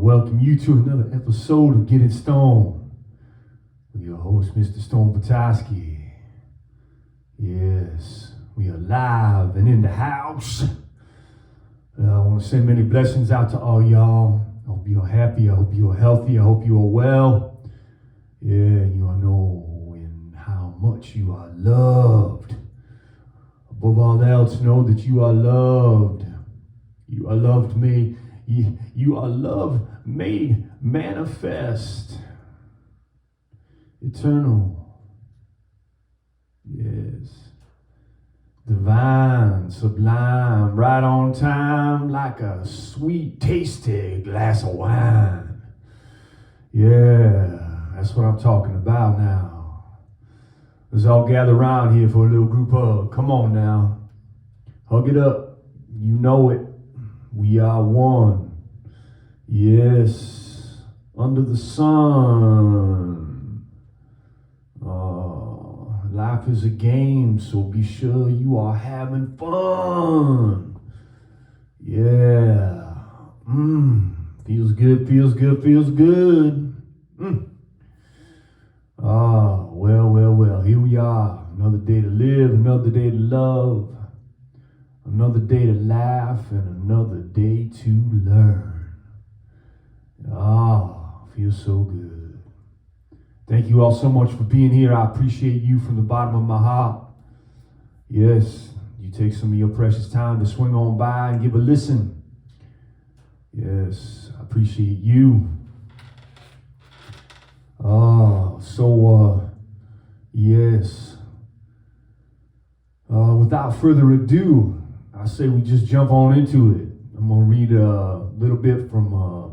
welcome you to another episode of Getting Stone with your host, Mr. Stone Petoskey. Yes, we are live and in the house. I want to send many blessings out to all y'all. I hope you're happy. I hope you are healthy. I hope you are well. Yeah, you are knowing how much you are loved. Above all else, know that you are loved. You are loved made. You are love made manifest. Eternal. Yes. Divine, sublime, right on time, like a sweet, tasty glass of wine. Yeah, that's what I'm talking about now. Let's all gather around here for a little group hug. Come on now. Hug it up. You know it. We are one. Yes. Under the sun. Life is a game, so be sure you are having fun. Yeah. Feels good, feels good, feels good. Well. Here we are. Another day to live, another day to love. Another day to laugh and another day to learn. Feels so good. Thank you all so much for being here. I appreciate you from the bottom of my heart. Yes, you take some of your precious time to swing on by and give a listen. Yes, I appreciate you. Yes. Without further ado, I say we just jump on into it. I'm going to read a little bit from a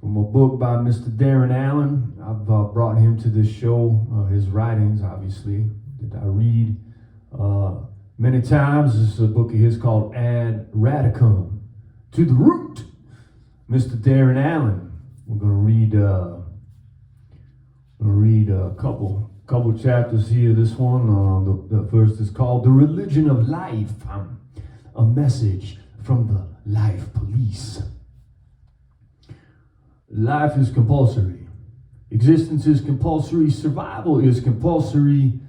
book by Mr. Darren Allen. I've brought him to this show, his writings, obviously, that I read many times. This is a book of his called Radicem, To the Root. Mr. Darren Allen. We're going to read a couple chapters here. This one, the first is called The Religion of Life, a message from the Life Police. Life is compulsory. Existence is compulsory. Survival is compulsory.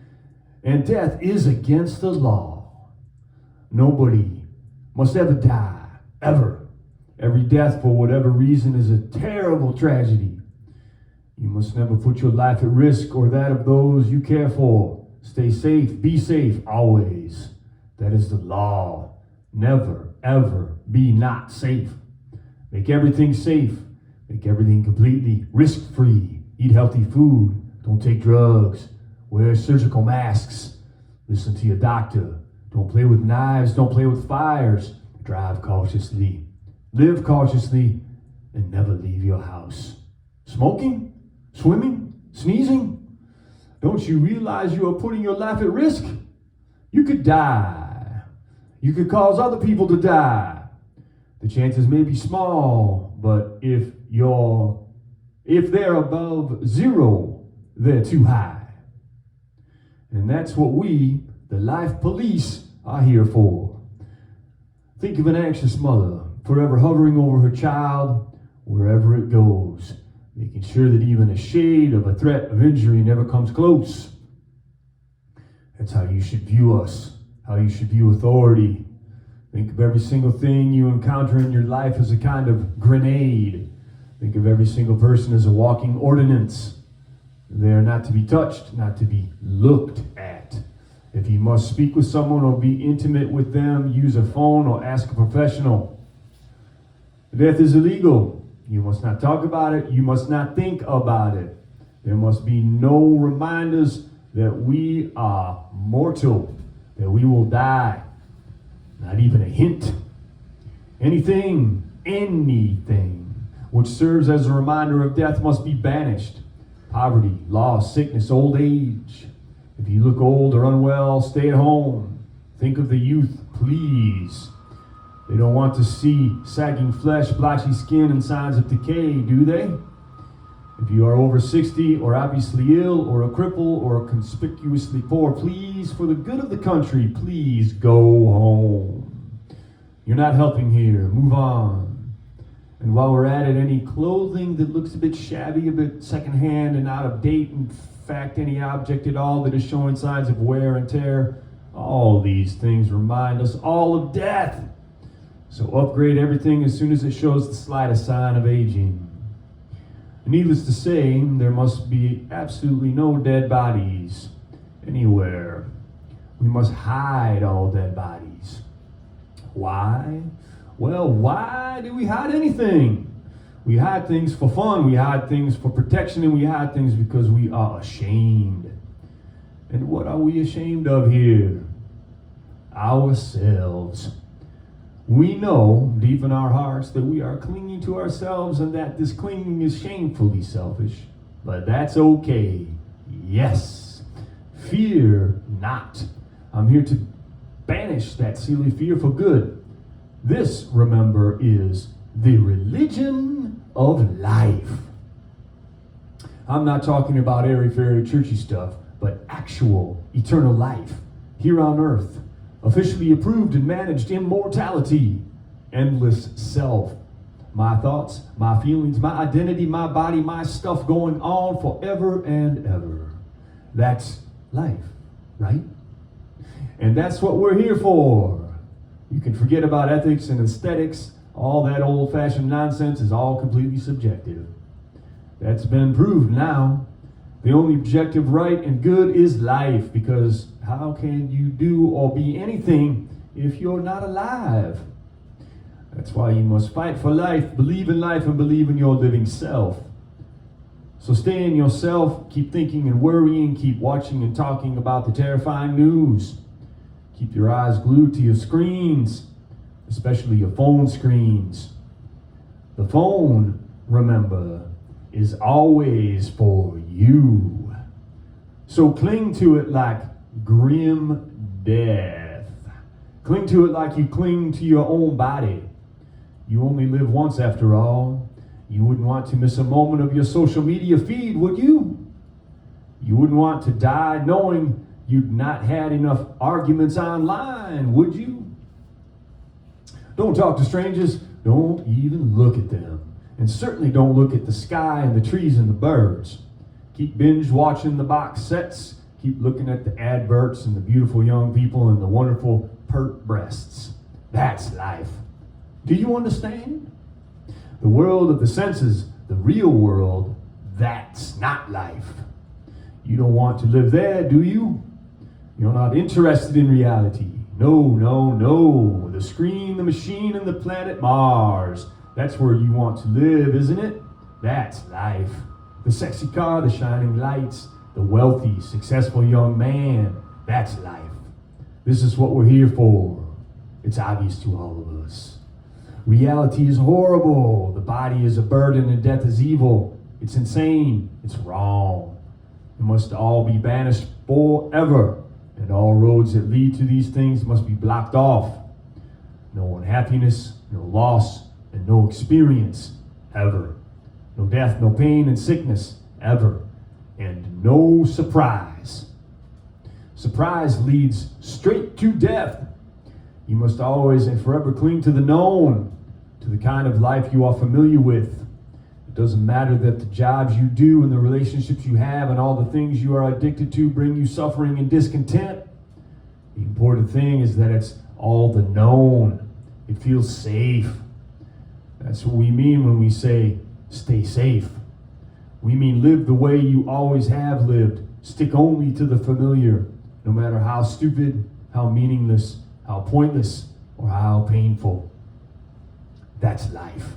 And death is against the law. Nobody must ever die, ever. Every death, for whatever reason, is a terrible tragedy. You must never put your life at risk or that of those you care for. Stay safe, be safe, always. That is the law. Never, ever be not safe. Make everything safe. Make everything completely risk-free. Eat healthy food. Don't take drugs. Wear surgical masks. Listen to your doctor. Don't play with knives. Don't play with fires. Drive cautiously. Live cautiously. And never leave your house. Smoking? Swimming? Sneezing? Don't you realize you are putting your life at risk? You could die. You could cause other people to die. The chances may be small, but if they're above zero, they're too high. And that's what we, the Life Police, are here for. Think of an anxious mother, forever hovering over her child wherever it goes, making sure that even a shade of a threat of injury never comes close. That's how you should view us, how you should view authority. Think of every single thing you encounter in your life as a kind of grenade. Think of every single person as a walking ordinance. They are not to be touched, not to be looked at. If you must speak with someone or be intimate with them, use a phone or ask a professional. Death is illegal. You must not talk about it. You must not think about it. There must be no reminders that we are mortal, that we will die. Not even a hint. Anything which serves as a reminder of death must be banished. Poverty, loss, sickness, old age. If you look old or unwell, stay at home. Think of the youth, please. They don't want to see sagging flesh, blotchy skin, and signs of decay, do they? If you are over 60 or obviously ill or a cripple or conspicuously poor, please, for the good of the country, please go home. You're not helping here. Move on. And while we're at it, any clothing that looks a bit shabby, a bit secondhand and out of date, in fact, any object at all that is showing signs of wear and tear, all these things remind us all of death. So upgrade everything as soon as it shows the slightest sign of aging. Needless to say, there must be absolutely no dead bodies anywhere. We must hide all dead bodies. Why? Well, why do we hide anything? We hide things for fun, we hide things for protection, and we hide things because we are ashamed. And what are we ashamed of here? Ourselves. We know deep in our hearts that we are clinging to ourselves and that this clinging is shamefully selfish. But that's okay. Yes. Fear not. I'm here to banish that silly fear for good. This, remember, is the religion of life. I'm not talking about airy-fairy churchy stuff, but actual eternal life here on earth. Officially approved and managed immortality, endless self. My thoughts, my feelings, my identity, my body, my stuff going on forever and ever. That's life, right? And that's what we're here for. You can forget about ethics and aesthetics. All that old-fashioned nonsense is all completely subjective. That's been proved now. The only objective right and good is life, because how can you do or be anything if you're not alive? That's why you must fight for life, believe in life, and believe in your living self. So stay in yourself, keep thinking and worrying, keep watching and talking about the terrifying news. Keep your eyes glued to your screens, especially your phone screens. The phone, remember, is always for you. So cling to it like grim death. Cling to it like you cling to your own body. You only live once after all. You wouldn't want to miss a moment of your social media feed, would you? You wouldn't want to die knowing you'd not had enough arguments online, would you? Don't talk to strangers. Don't even look at them. And certainly don't look at the sky and the trees and the birds. Keep binge watching the box sets. Keep looking at the adverts and the beautiful young people and the wonderful pert breasts. That's life. Do you understand? The world of the senses, the real world, that's not life. You don't want to live there, do you? You're not interested in reality. No, no, no. The screen, the machine, and the planet Mars. That's where you want to live, isn't it? That's life. The sexy car, the shining lights, the wealthy, successful young man. That's life. This is what we're here for. It's obvious to all of us. Reality is horrible. The body is a burden and death is evil. It's insane. It's wrong. It must all be banished forever. And all roads that lead to these things must be blocked off. No unhappiness, no loss, and no experience, ever. No death, no pain and sickness, ever. And no surprise. Surprise leads straight to death. You must always and forever cling to the known, to the kind of life you are familiar with. It doesn't matter that the jobs you do and the relationships you have and all the things you are addicted to bring you suffering and discontent. The important thing is that it's all the known. It feels safe. That's what we mean when we say, stay safe. We mean live the way you always have lived. Stick only to the familiar, no matter how stupid, how meaningless, how pointless, or how painful. That's life.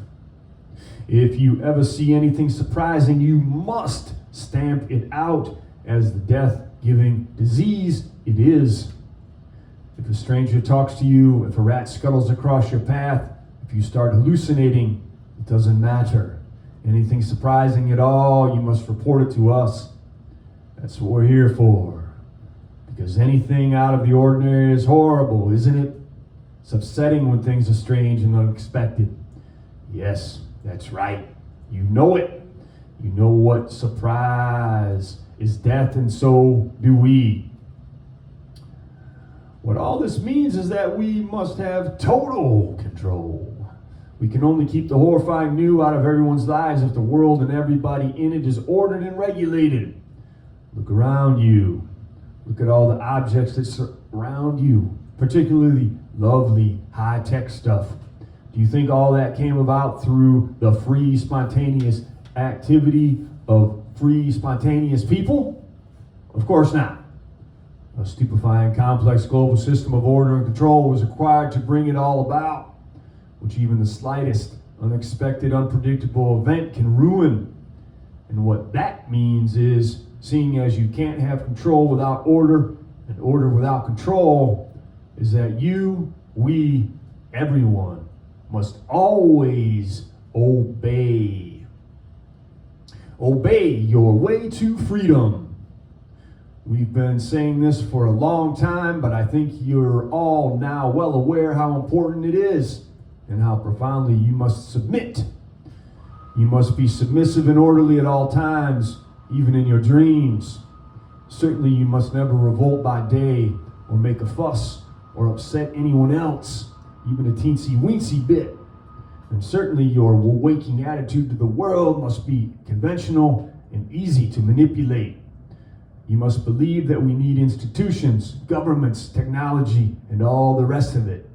If you ever see anything surprising, you must stamp it out as the death-giving disease it is. If a stranger talks to you, if a rat scuttles across your path, if you start hallucinating, it doesn't matter. Anything surprising at all, you must report it to us. That's what we're here for. Because anything out of the ordinary is horrible, isn't it? It's upsetting when things are strange and unexpected. Yes, that's right. You know it. You know what surprise is death, and so do we. What all this means is that we must have total control. We can only keep the horrifying new out of everyone's lives if the world and everybody in it is ordered and regulated. Look around you. Look at all the objects that surround you, particularly lovely, high-tech stuff. Do you think all that came about through the free, spontaneous activity of free, spontaneous people? Of course not. A stupefying, complex global system of order and control was required to bring it all about, which even the slightest, unexpected, unpredictable event can ruin. And what that means is, seeing as you can't have control without order, and order without control, is that you, we, everyone, must always obey. Obey your way to freedom. We've been saying this for a long time, but I think you're all now well aware how important it is and how profoundly you must submit. You must be submissive and orderly at all times, even in your dreams. Certainly you must never revolt by day or make a fuss or upset anyone else, even a teensy-weensy bit. And certainly your waking attitude to the world must be conventional and easy to manipulate. You must believe that we need institutions, governments, technology, and all the rest of it.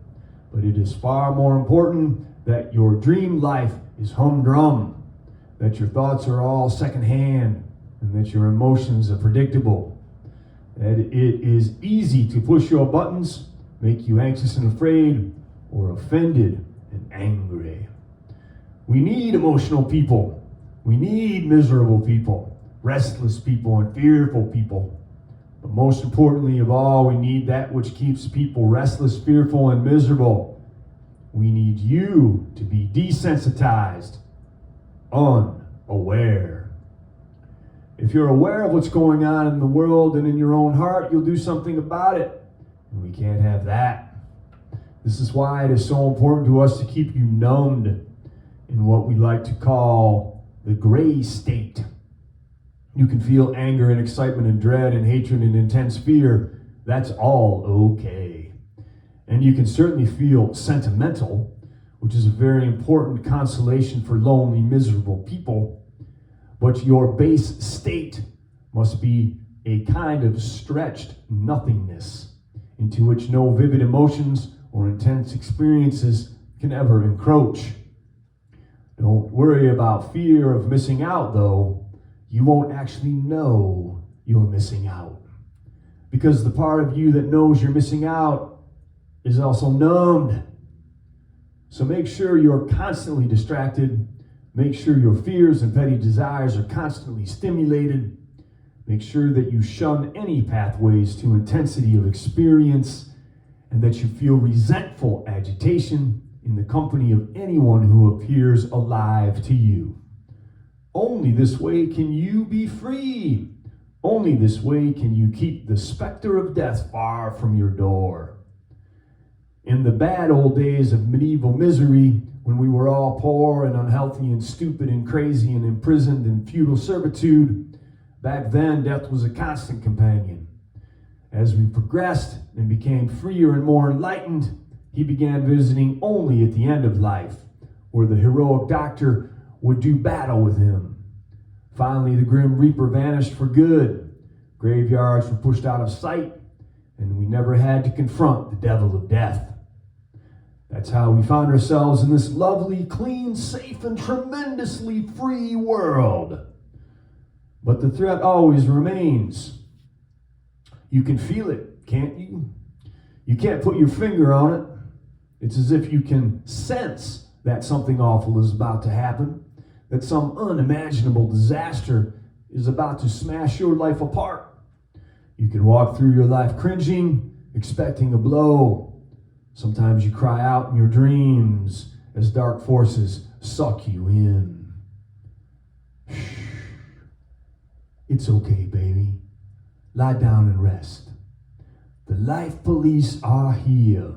But it is far more important that your dream life is humdrum, that your thoughts are all secondhand, and that your emotions are predictable. That it is easy to push your buttons, make you anxious and afraid, or offended and angry. We need emotional people. We need miserable people, restless people, and fearful people. But most importantly of all, we need that which keeps people restless, fearful, and miserable. We need you to be desensitized, unaware. If you're aware of what's going on in the world and in your own heart, you'll do something about it. And we can't have that. This is why it is so important to us to keep you numbed in what we like to call the gray state. You can feel anger and excitement and dread and hatred and intense fear. That's all okay. And you can certainly feel sentimental, which is a very important consolation for lonely, miserable people. But your base state must be a kind of stretched nothingness into which no vivid emotions or intense experiences can ever encroach. Don't worry about fear of missing out, though. You won't actually know you're missing out. Because the part of you that knows you're missing out is also numbed. So make sure you're constantly distracted. Make sure your fears and petty desires are constantly stimulated. Make sure that you shun any pathways to intensity of experience and that you feel resentful agitation in the company of anyone who appears alive to you. Only this way can you be free. Only this way can you keep the specter of death far from your door. In the bad old days of medieval misery, when we were all poor and unhealthy and stupid and crazy and imprisoned in feudal servitude, back then death was a constant companion. As we progressed and became freer and more enlightened, he began visiting only at the end of life, where the heroic doctor would do battle with him. Finally, the grim reaper vanished for good. Graveyards were pushed out of sight, and we never had to confront the devil of death. That's how we found ourselves in this lovely, clean, safe, and tremendously free world. But the threat always remains. You can feel it, can't you? You can't put your finger on it. It's as if you can sense that something awful is about to happen, that some unimaginable disaster is about to smash your life apart. You can walk through your life cringing, expecting a blow. Sometimes you cry out in your dreams as dark forces suck you in. Shh. It's okay, baby. Lie down and rest. The life police are here.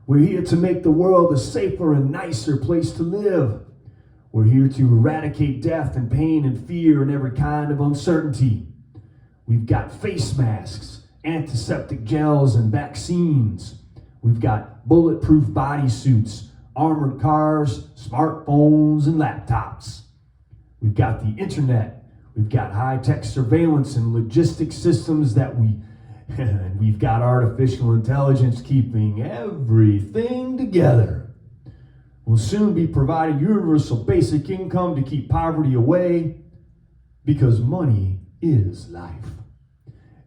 We're here to make the world a safer and nicer place to live. We're here to eradicate death and pain and fear and every kind of uncertainty. We've got face masks, antiseptic gels, and vaccines. We've got bulletproof bodysuits, armored cars, smartphones, and laptops. We've got the internet. We've got high-tech surveillance and logistics systems and we've got artificial intelligence keeping everything together. We'll soon be providing universal basic income to keep poverty away, because money is life.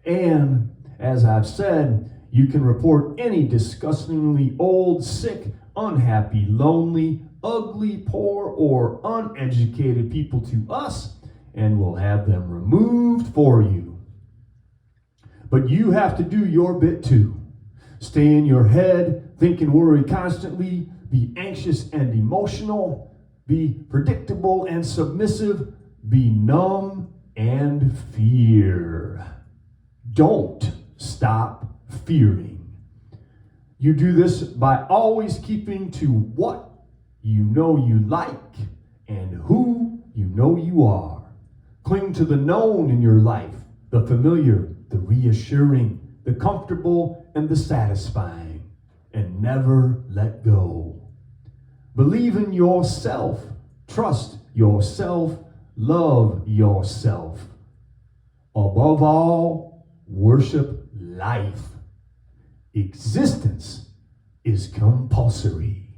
And as I've said, you can report any disgustingly old, sick, unhappy, lonely, ugly, poor, or uneducated people to us, and we'll have them removed for you. But you have to do your bit too. Stay in your head, think and worry constantly, be anxious and emotional, be predictable and submissive, be numb and fear. Don't stop fearing. You do this by always keeping to what you know you like and who you know you are. Cling to the known in your life, the familiar, the reassuring, the comfortable, and the satisfying, and never let go. Believe in yourself, trust yourself, love yourself. Above all, worship life. Existence is compulsory.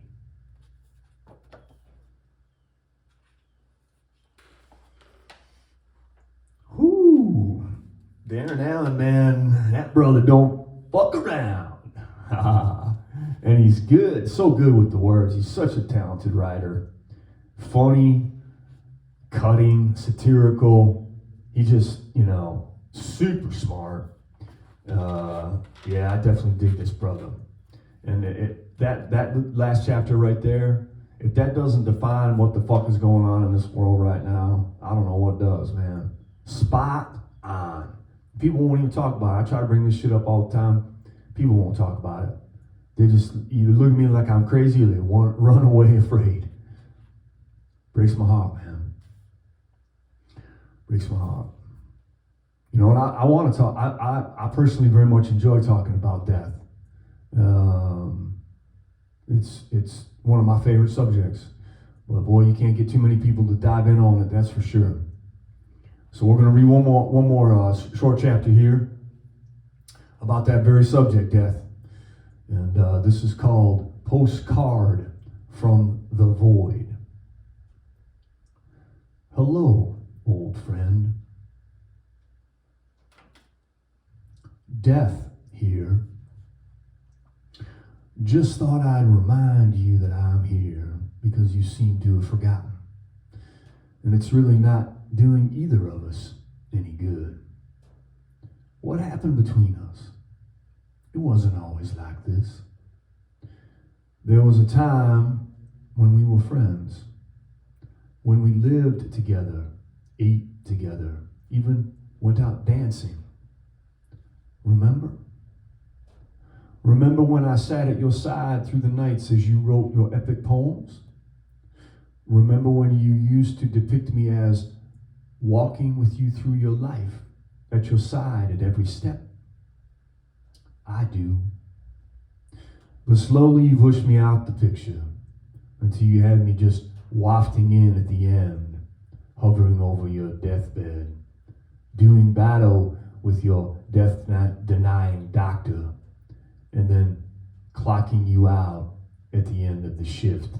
Whoo, Darren Allen, man, that brother don't fuck around. And he's good, so good with the words. He's such a talented writer. Funny, cutting, satirical. He just, super smart. Yeah, I definitely dig this brother. And that last chapter right there, if that doesn't define what the fuck is going on in this world right now, I don't know what does, man. Spot on. People won't even talk about it. I try to bring this shit up all the time. People won't talk about it. They just either look at me like I'm crazy or they want to run away afraid. Breaks my heart, man. Breaks my heart. And I want to talk. I personally very much enjoy talking about death. It's one of my favorite subjects. But boy, you can't get too many people to dive in on it. That's for sure. So we're going to read one more short chapter here about that very subject, death. And this is called Postcard from the Void. Hello, old friend. Death here. Just thought I'd remind you that I'm here because you seem to have forgotten. And it's really not doing either of us any good. What happened between us? It wasn't always like this. There was a time when we were friends, when we lived together, ate together, even went out dancing. Remember? Remember when I sat at your side through the nights as you wrote your epic poems? Remember when you used to depict me as walking with you through your life, at your side at every step? I do. But slowly you pushed me out the picture until you had me just wafting in at the end, hovering over your deathbed, doing battle with your death-denying doctor, and then clocking you out at the end of the shift.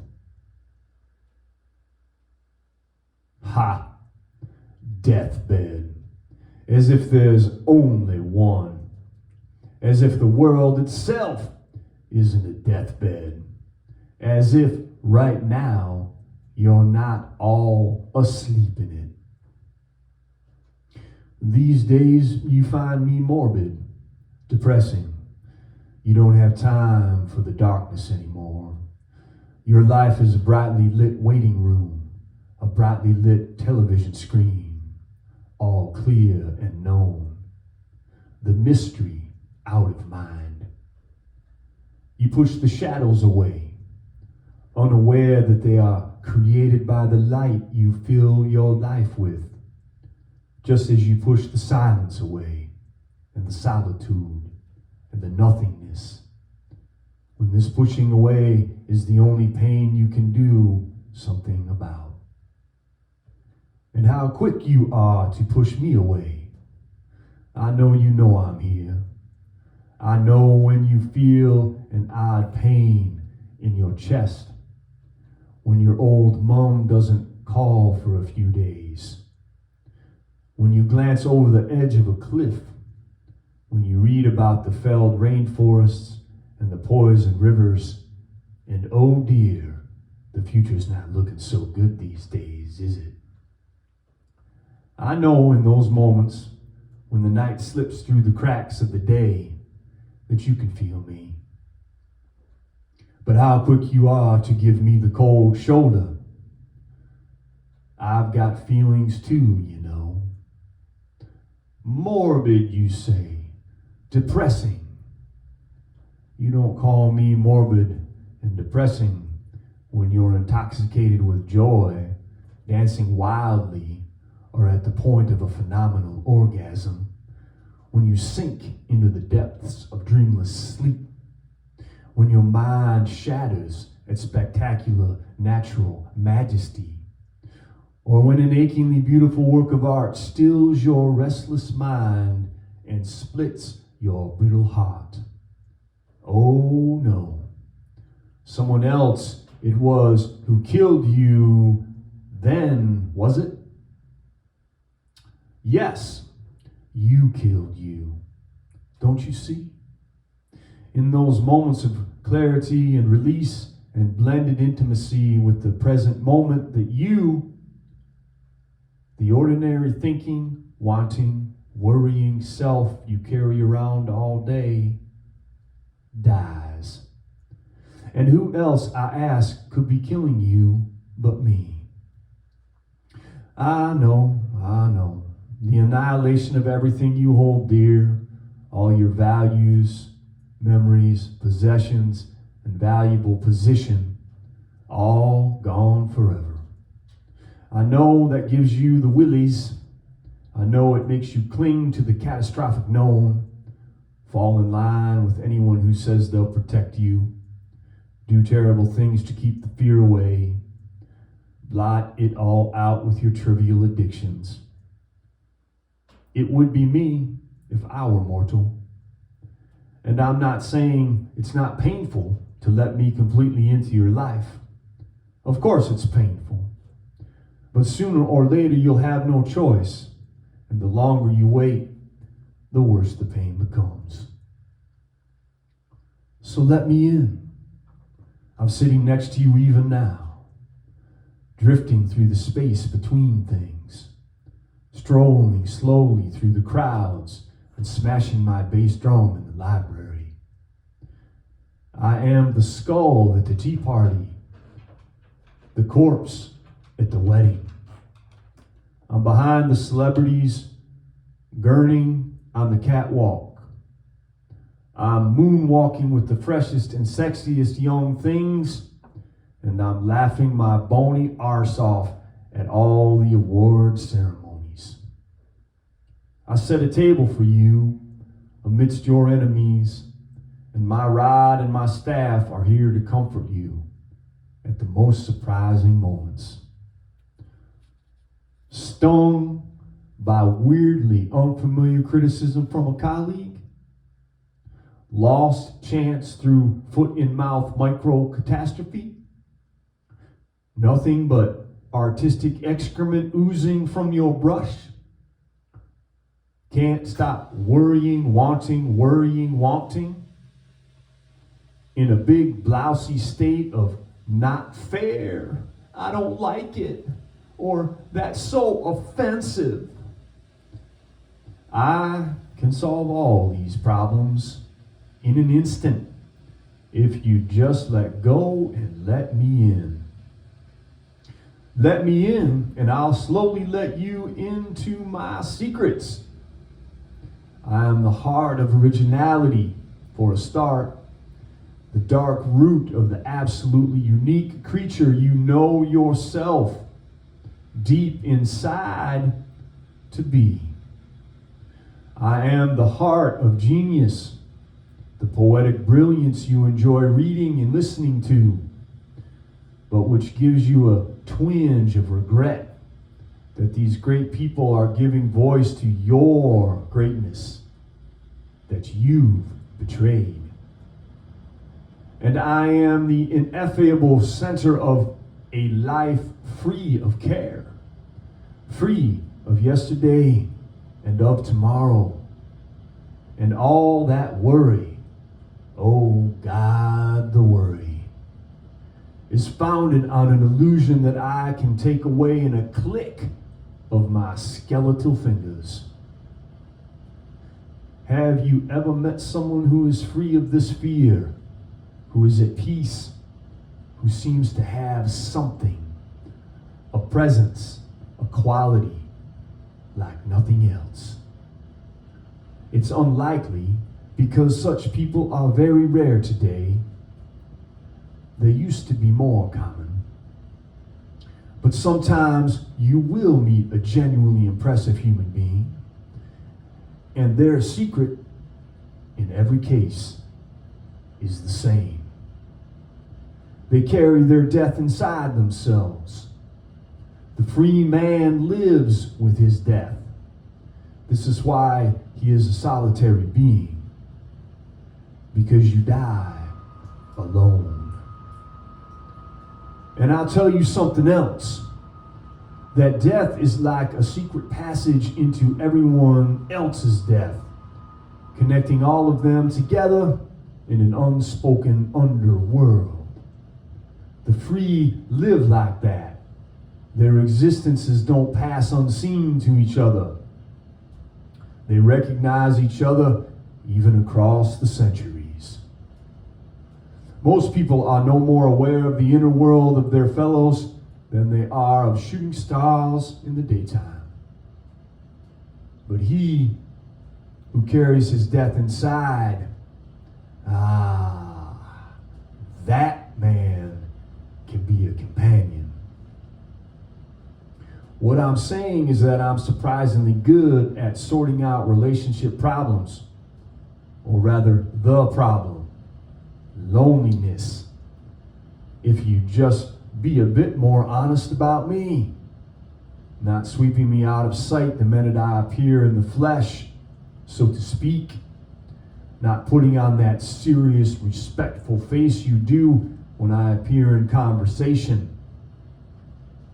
Ha! Deathbed. As if there's only one. As if the world itself isn't a deathbed. As if right now you're not all asleep in it. These days you find me morbid, depressing. You don't have time for the darkness anymore. Your life is a brightly lit waiting room, a brightly lit television screen, all clear and known. The mystery out of mind. You push the shadows away, unaware that they are created by the light you fill your life with, just as you push the silence away, and the solitude, and the nothingness. When this pushing away is the only pain you can do something about. And how quick you are to push me away. I know you know I'm here. I know when you feel an odd pain in your chest, when your old mom doesn't call for a few days, when you glance over the edge of a cliff, when you read about the felled rainforests and the poisoned rivers, and oh dear, the future's not looking so good these days, is it? I know in those moments when the night slips through the cracks of the day that you can feel me. But how quick you are to give me the cold shoulder. I've got feelings too, you know. Morbid, you say. Depressing. You don't call me morbid and depressing when you're intoxicated with joy, dancing wildly, or at the point of a phenomenal orgasm, when you sink into the depths of dreamless sleep, when your mind shatters at spectacular natural majesty, or when an achingly beautiful work of art stills your restless mind and splits your brittle heart. Oh no, someone else it was who killed you then, was it? Yes, you killed you. Don't you see? In those moments of clarity and release and blended intimacy with the present moment that you, the ordinary thinking, wanting, worrying self you carry around all day, dies. And who else, I ask, could be killing you but me? I know. The annihilation of everything you hold dear, all your values, memories, possessions, and valuable position, all gone forever. I know that gives you the willies. I know it makes you cling to the catastrophic known, fall in line with anyone who says they'll protect you, do terrible things to keep the fear away, blot it all out with your trivial addictions. It would be me if I were mortal. And I'm not saying it's not painful to let me completely into your life. Of course it's painful. But sooner or later you'll have no choice. And the longer you wait, the worse the pain becomes. So let me in. I'm sitting next to you even now, drifting through the space between things, strolling slowly through the crowds and smashing my bass drum in the library. I am the skull at the tea party, the corpse at the wedding. I'm behind the celebrities, gurning on the catwalk. I'm moonwalking with the freshest and sexiest young things, and I'm laughing my bony arse off at all the award ceremonies. I set a table for you amidst your enemies, and my rod and my staff are here to comfort you at the most surprising moments. Stung by weirdly unfamiliar criticism from a colleague, lost chance through foot-in-mouth micro-catastrophe, nothing but artistic excrement oozing from your brush, can't stop worrying, wanting, in a big blousy state of not fair, I don't like it, or that's so offensive. I can solve all these problems in an instant if you just let go and let me in. Let me in, and I'll slowly let you into my secrets. I am the heart of originality, for a start, the dark root of the absolutely unique creature you know yourself deep inside to be. I am the heart of genius, the poetic brilliance you enjoy reading and listening to, which gives you a twinge of regret that these great people are giving voice to your greatness that you've betrayed. And I am the ineffable center of a life free of care, free of yesterday and of tomorrow, and all that worry. Oh God, the worry is founded on an illusion that I can take away in a click of my skeletal fingers. Have you ever met someone who is free of this fear, who is at peace, who seems to have something, a presence, a quality like nothing else? It's unlikely because such people are very rare today. They used to be more common. But sometimes you will meet a genuinely impressive human being, and their secret in every case is the same. They carry their death inside themselves. The free man lives with his death. This is why he is a solitary being, because you die alone. And I'll tell you something else, that death is like a secret passage into everyone else's death, connecting all of them together in an unspoken underworld. The free live like that. Their existences don't pass unseen to each other. They recognize each other even across the centuries. Most people are no more aware of the inner world of their fellows than they are of shooting stars in the daytime. But he who carries his death inside, that man can be a companion. What I'm saying is that I'm surprisingly good at sorting out relationship problems, or rather the problem, loneliness. If you just be a bit more honest about me, not sweeping me out of sight the minute I appear in the flesh, so to speak, not putting on that serious, respectful face you do when I appear in conversation.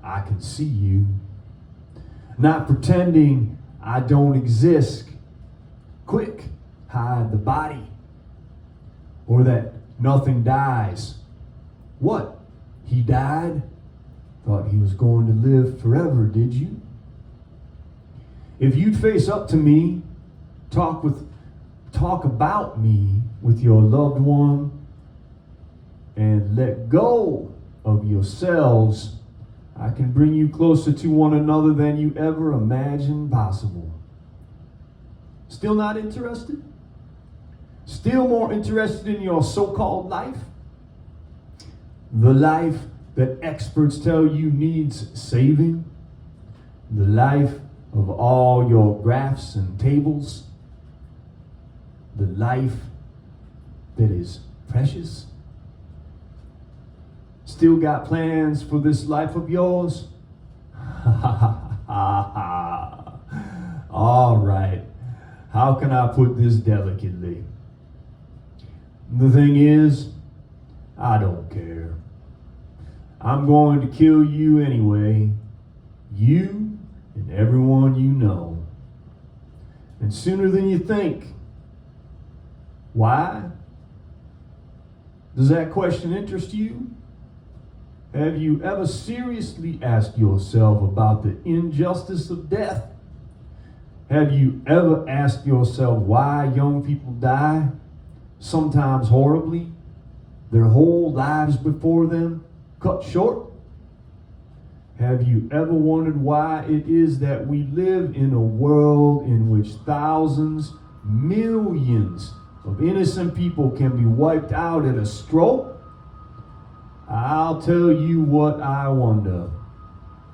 I can see you. Not pretending I don't exist. Quick, hide the body. Or that nothing dies. What? He died? Thought he was going to live forever, did you? If you'd face up to me, talk about me with your loved one, and let go of yourselves, I can bring you closer to one another than you ever imagined possible. Still not interested? Still more interested in your so-called life? The life that experts tell you needs saving? The life of all your graphs and tables? The life that is precious? Still got plans for this life of yours? All right. How can I put this delicately? The thing is, I don't care. I'm going to kill you anyway. You and everyone you know. And sooner than you think. Why? Does that question interest you? Have you ever seriously asked yourself about the injustice of death? Have you ever asked yourself why young people die, sometimes horribly, their whole lives before them cut short? Have you ever wondered why it is that we live in a world in which thousands, millions of innocent people can be wiped out at a stroke? I'll tell you what I wonder.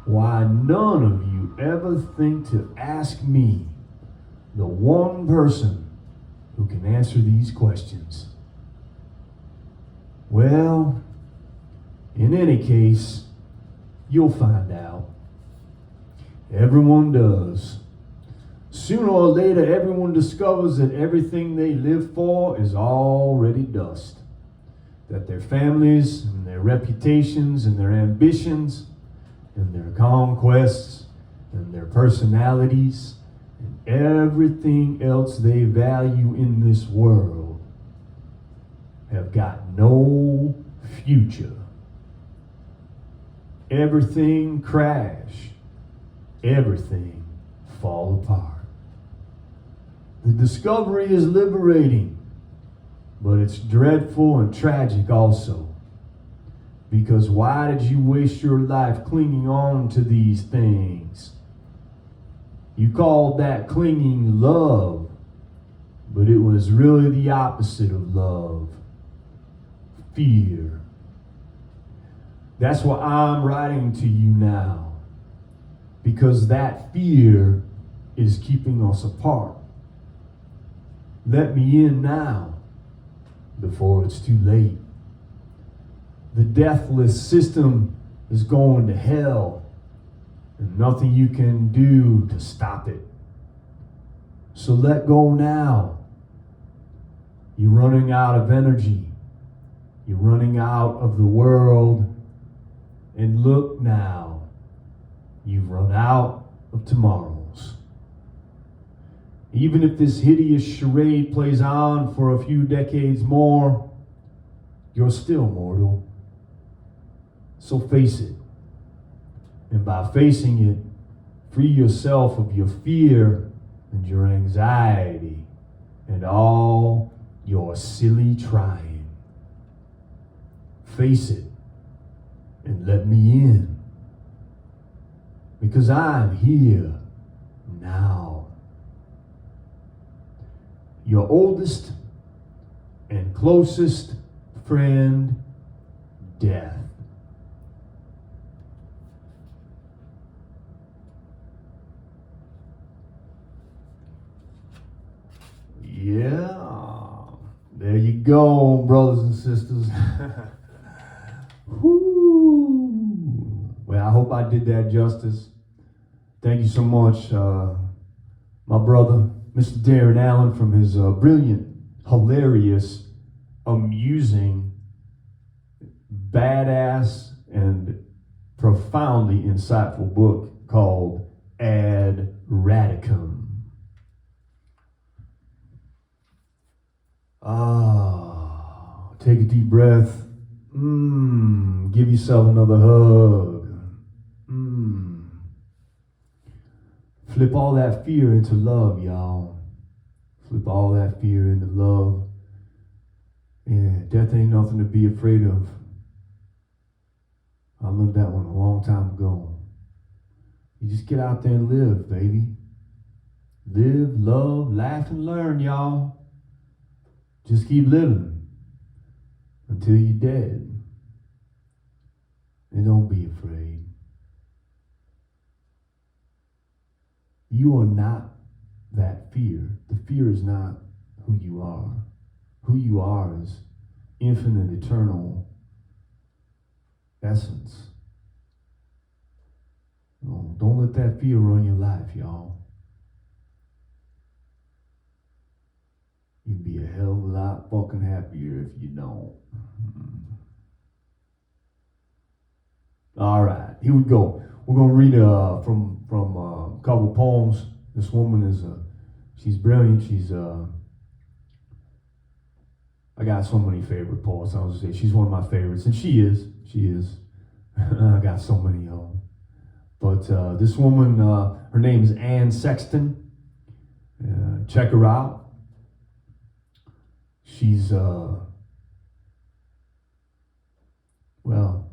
Why none of you ever think to ask me, the one person who can answer these questions. Well, In any case, you'll find out. Everyone does. Sooner or later, everyone discovers that everything they live for is already dust. That their families and their reputations and their ambitions and their conquests and their personalities and everything else they value in this world have got no future. Everything crash. Everything fall apart. The discovery is liberating, but it's dreadful and tragic also. Because why did you waste your life clinging on to these things? You called that clinging love, but it was really the opposite of love. Fear. That's why I'm writing to you now. Because that fear is keeping us apart. Let me in now, before it's too late. The deathless system is going to hell, and nothing you can do to stop it. So let go now. You're running out of energy. You're running out of the world. And look now, you've run out of tomorrows. Even if this hideous charade plays on for a few decades more, you're still mortal. So face it. And by facing it, free yourself of your fear and your anxiety and all your silly trying. Face it and let me in. Because I'm here now. Your oldest and closest friend, death. Yeah, there you go, brothers and sisters. Woo. Well, I hope I did that justice. Thank you so much, my brother, Mr. Darren Allen, from his brilliant, hilarious, amusing, badass, and profoundly insightful book called Ad Radicem. Take a deep breath. Give yourself another hug. Flip all that fear into love, y'all. Flip all that fear into love. Yeah, death ain't nothing to be afraid of. I learned that one a long time ago. You just get out there and live, baby. Live, love, laugh, and learn, y'all. Just keep living until you're dead. And don't be afraid. You are not that fear. The fear is not who you are. Who you are is infinite, eternal essence. No, don't let that fear run your life, y'all. You'd be a hell of a lot fucking happier if you don't. All right, here we go. We're gonna read from a couple poems. This woman is she's brilliant. She's I got so many favorite poets. I was gonna say she's one of my favorites, and she is. I got so many of them. But this woman, her name is Anne Sexton. Check her out. She's well,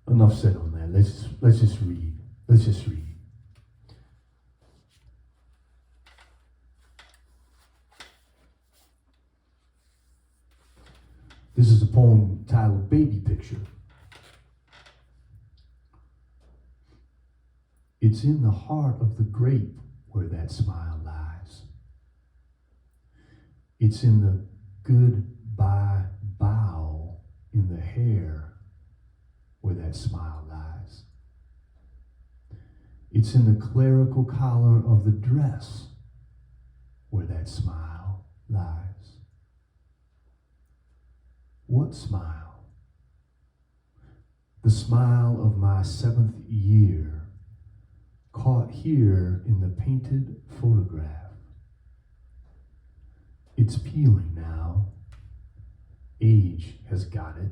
enough said on that. Let's just read. Let's just read. This is a poem titled Baby Picture. It's in the heart of the grape where that smile lies. It's in the goodbye bow in the hair that smile lies. It's in the clerical collar of the dress where that smile lies. What smile? The smile of my 7th year, caught here in the painted photograph. It's peeling now. Age has got it.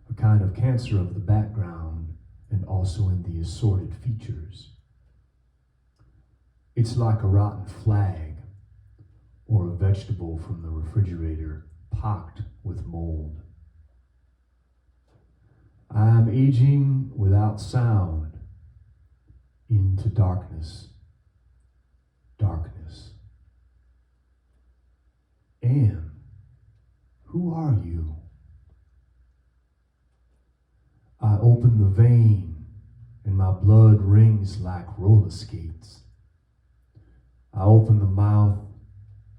A kind of cancer of the background and also in the assorted features. It's like a rotten flag or a vegetable from the refrigerator pocked with mold. I am aging without sound into darkness. Darkness. Anne, who are you? I open the vein and my blood rings like roller skates. I open the mouth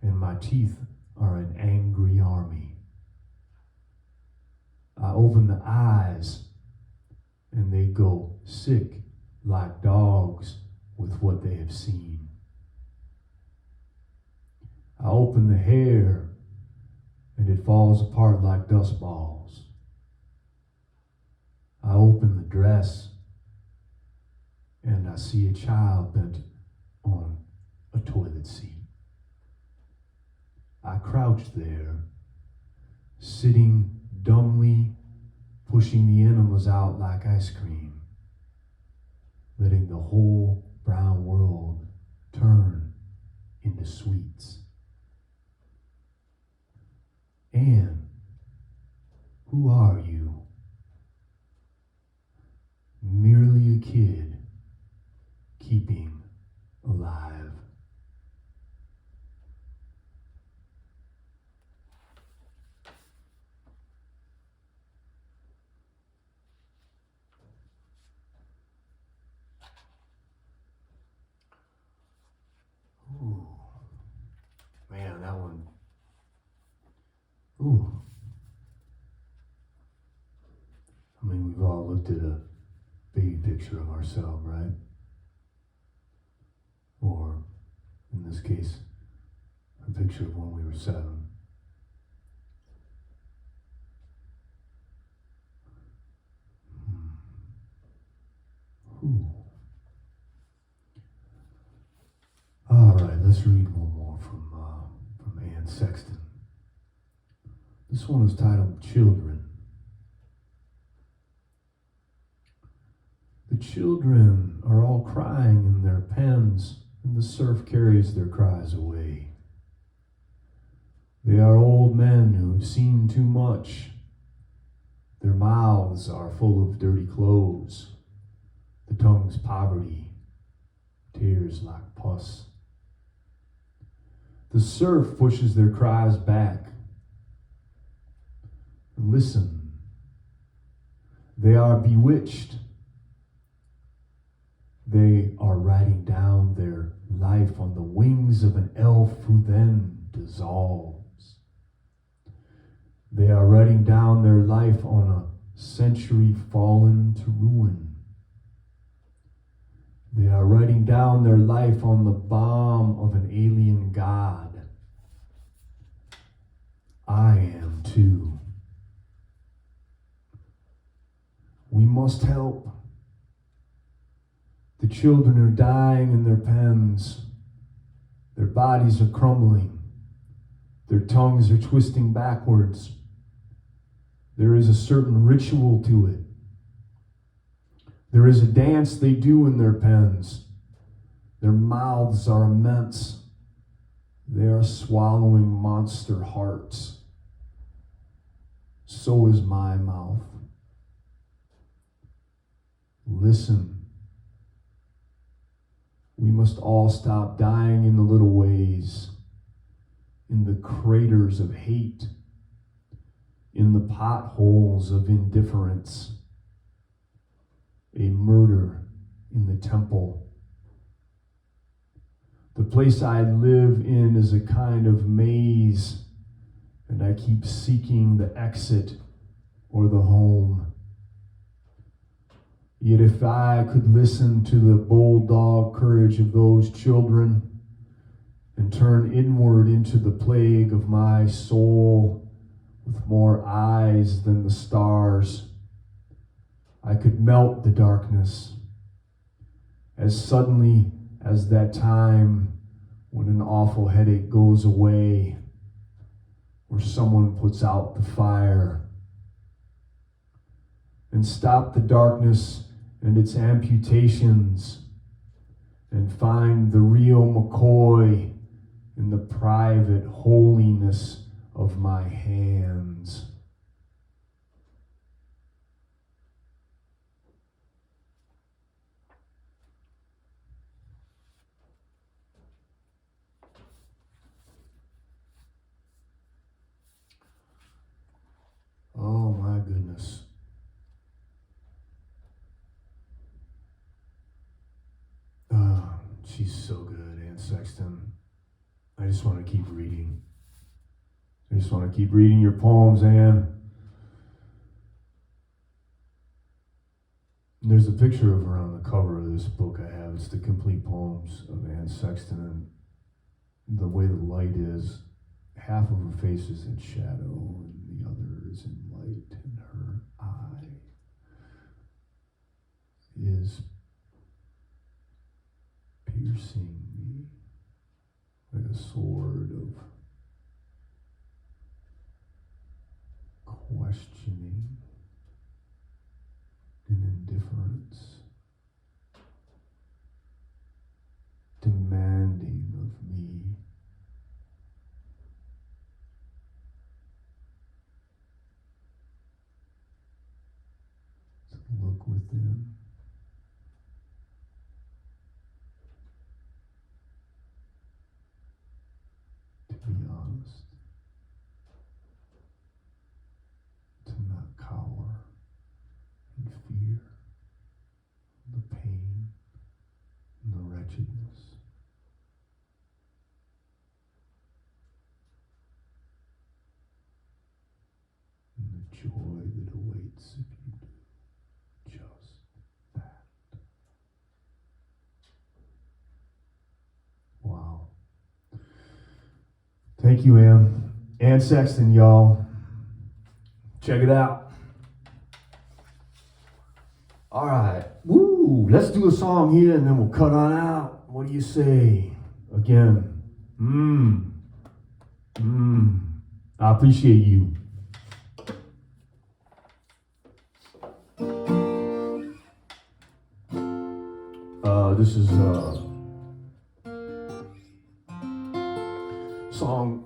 and my teeth are an angry army. I open the eyes and they go sick like dogs with what they have seen. I open the hair and it falls apart like dust balls. I open the dress and I see a child bent on a toilet seat. I crouch there, sitting dumbly, pushing the enemas out like ice cream, letting the whole brown world turn into sweets. Anne, who are you? Merely a kid keeping alive. Ooh, man, that one. Ooh. I mean, we've all looked at a baby picture of ourselves, right? Or, in this case, a picture of when we were 7. Ooh. All right, let's read one more from Anne Sexton. This one is titled Children. The children are all crying in their pens, and the surf carries their cries away. They are old men who have seen too much. Their mouths are full of dirty clothes, the tongue's poverty, tears like pus. The surf pushes their cries back. And listen, they are bewitched. They are writing down their life on the wings of an elf who then dissolves. They are writing down their life on a century fallen to ruin. They are writing down their life on the bomb of an alien god. I am too. We must help. The children are dying in their pens. Their bodies are crumbling. Their tongues are twisting backwards. There is a certain ritual to it. There is a dance they do in their pens. Their mouths are immense. They are swallowing monster hearts. So is my mouth. Listen. We must all stop dying in the little ways, in the craters of hate, in the potholes of indifference, a murder in the temple. The place I live in is a kind of maze, and I keep seeking the exit or the home. Yet if I could listen to the bulldog courage of those children and turn inward into the plague of my soul with more eyes than the stars, I could melt the darkness as suddenly as that time when an awful headache goes away or someone puts out the fire, and stop the darkness and its amputations and find the real McCoy in the private holiness of my hands. Oh my goodness. She's so good, Anne Sexton. I just want to keep reading. I just want to keep reading your poems, Anne. And there's a picture of her on the cover of this book I have. It's the complete poems of Anne Sexton, and the way the light is, half of her face is in shadow and the other is in light, and her eye is piercing me like a sword of questioning and indifference, demanding of me to look within. To be honest, to not cower in fear, the pain, and the wretchedness. And the joy that awaits if you do just that. Wow. Thank you, Anne. Anne Sexton, y'all. Check it out. All right. Woo! Let's do a song here and then we'll cut on out. What do you say? Again. I appreciate you. This is song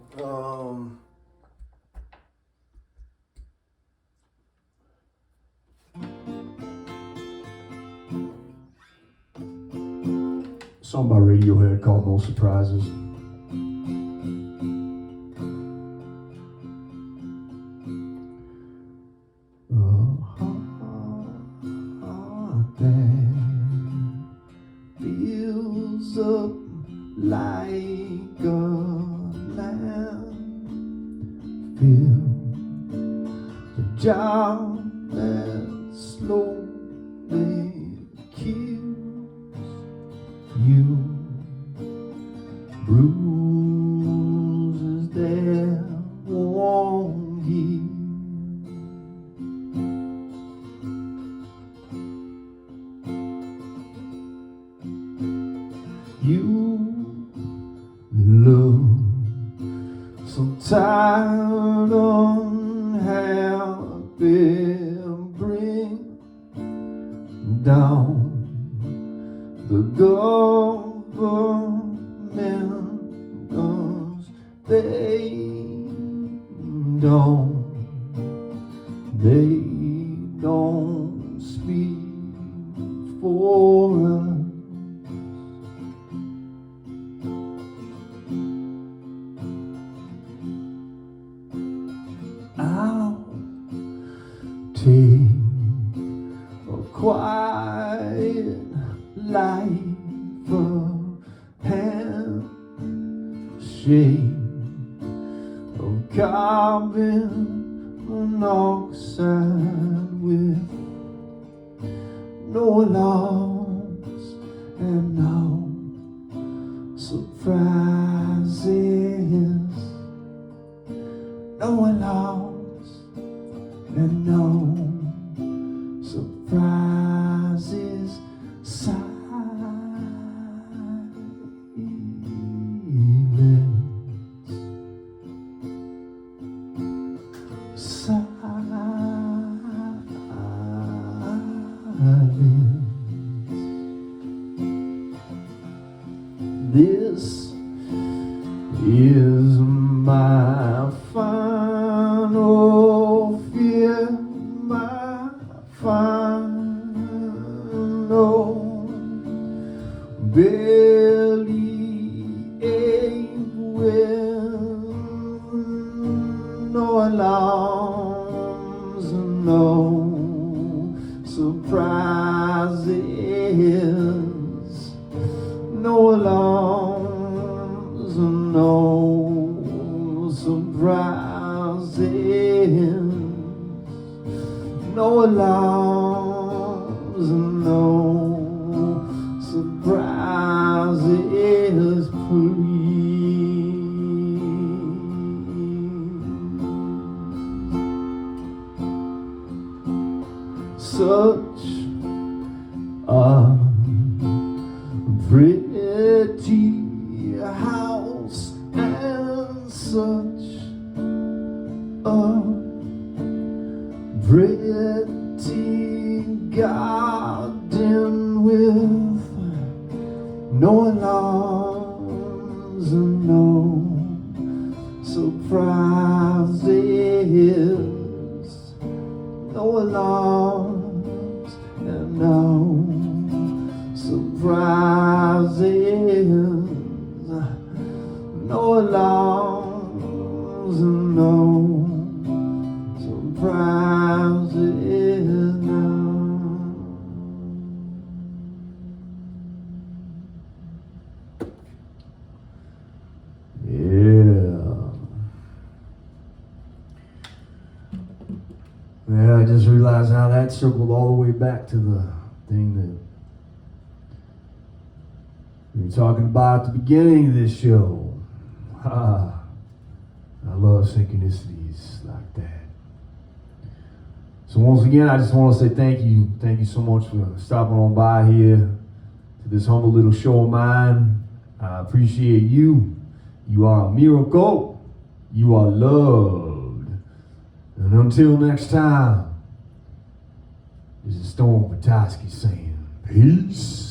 song by Radiohead called No Surprises. A heart that fills up like a lamb, fill the jar that slowly kills you, bruises that won't heal. You look so tired, unhappy, bring down the government, 'cause they don't speak for us. I'll take a quiet life, a handshake of carbon monoxide with no alarms and no surprises, no alarms and no surprises. This is my final fear, my final belly ache with no alarms and no surprises, no alarms and no surprises, no alarms and no surprises, please. Such a pretty house and such a pretty garden with no alarms and no surprises, no alarms and no surprises, no alarms and no surprises now. Yeah, I just realized how that circled all the way back to the thing that we were talking about at the beginning of this show. I love synchronicities like that. So once again, I just want to say thank you. Thank you so much for stopping on by here to this humble little show of mine. I appreciate you. You are a miracle. You are loved. And until next time, this is Storm Petoskey saying peace.